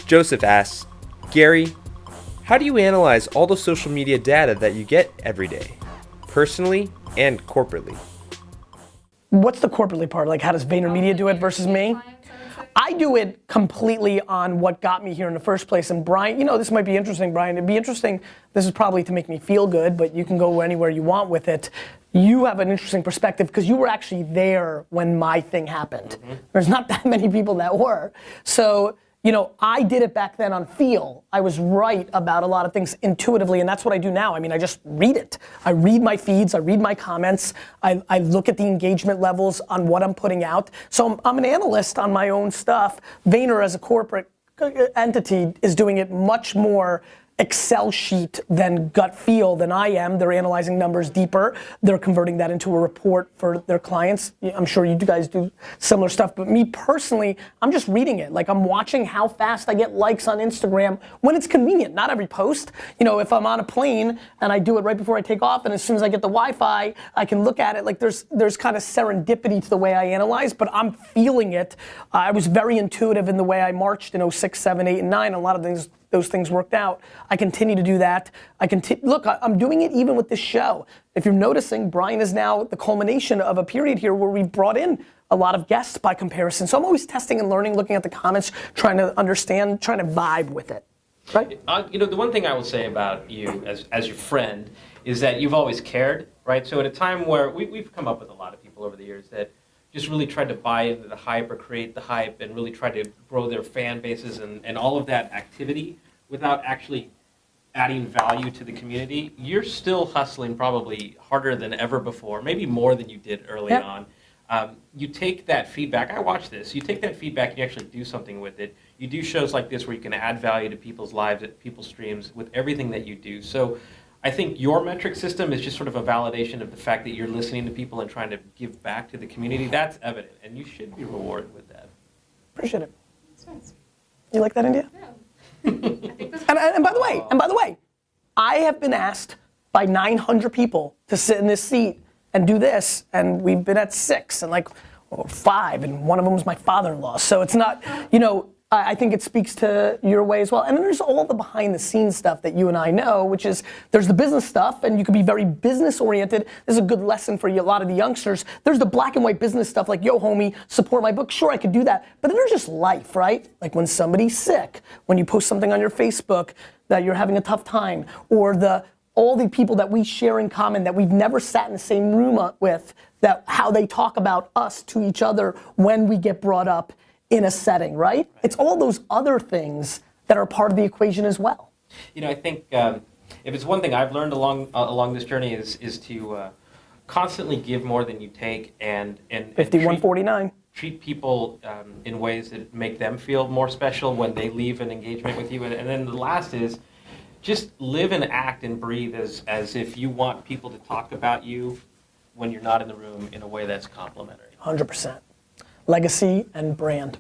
Joseph asks, Gary, how do you analyze all the social media data that you get every day, personally and corporately? What's the corporately part? Like, how does VaynerMedia do it versus me? I do it completely on what got me here in the first place. And Brian, this might be interesting, Brian. It'd be interesting. This is probably to make me feel good, but you can go anywhere you want with it. You have an interesting perspective because you were actually there when my thing happened. Mm-hmm. There's not that many people that were. So, I did it back then on feel. I was right about a lot of things intuitively, and that's what I do now. I mean, I just read it. I read my feeds, I read my comments, I look at the engagement levels on what I'm putting out. So I'm an analyst on my own stuff. Vayner as a corporate entity is doing it much more Excel sheet than gut feel than I am. They're analyzing numbers deeper. They're converting that into a report for their clients. I'm sure you guys do similar stuff, but me personally, I'm just reading it. Like, I'm watching how fast I get likes on Instagram when it's convenient, not every post. If I'm on a plane and I do it right before I take off, and as soon as I get the Wi-Fi, I can look at it. Like, there's kind of serendipity to the way I analyze, but I'm feeling it. I was very intuitive in the way I marched in 06, 7, 8, and 9. A lot of those things worked out. I continue to do that. Look, I'm doing it even with this show. If you're noticing, Brian is now the culmination of a period here where we've brought in a lot of guests by comparison. So I'm always testing and learning, looking at the comments, trying to understand, trying to vibe with it. Right? The one thing I will say about you as your friend is that you've always cared, right? So at a time where we've come up with a lot of people over the years that just really tried to buy into the hype or create the hype and really try to grow their fan bases and all of that activity without actually adding value to the community. You're still hustling probably harder than ever before, maybe more than you did early on. You take that feedback, I watch this, you take that feedback and you actually do something with it. You do shows like this where you can add value to people's lives, at people's streams, with everything that you do. So I think your metric system is just sort of a validation of the fact that you're listening to people and trying to give back to the community. That's evident, and you should be rewarded with that. Appreciate it. That's nice. You like that, India? Yeah. I think that's and by the way, I have been asked by 900 people to sit in this seat and do this, and we've been at 6 and 5, and one of them was my father-in-law. So it's not, I think it speaks to your way as well. And then there's all the behind the scenes stuff that you and I know, which is there's the business stuff, and you can be very business oriented. This is a good lesson for you, a lot of the youngsters. There's the black and white business stuff like, yo homie, support my book. Sure, I could do that. But then there's just life, right? Like when somebody's sick, when you post something on your Facebook that you're having a tough time, or all the people that we share in common that we've never sat in the same room with, that how they talk about us to each other when we get brought up in a setting, right? It's all those other things that are part of the equation as well. I think if it's one thing I've learned along this journey is to constantly give more than you take and 5149. Treat people in ways that make them feel more special when they leave an engagement with you. And then the last is just live and act and breathe as if you want people to talk about you when you're not in the room in a way that's complimentary. 100%. Legacy and brand.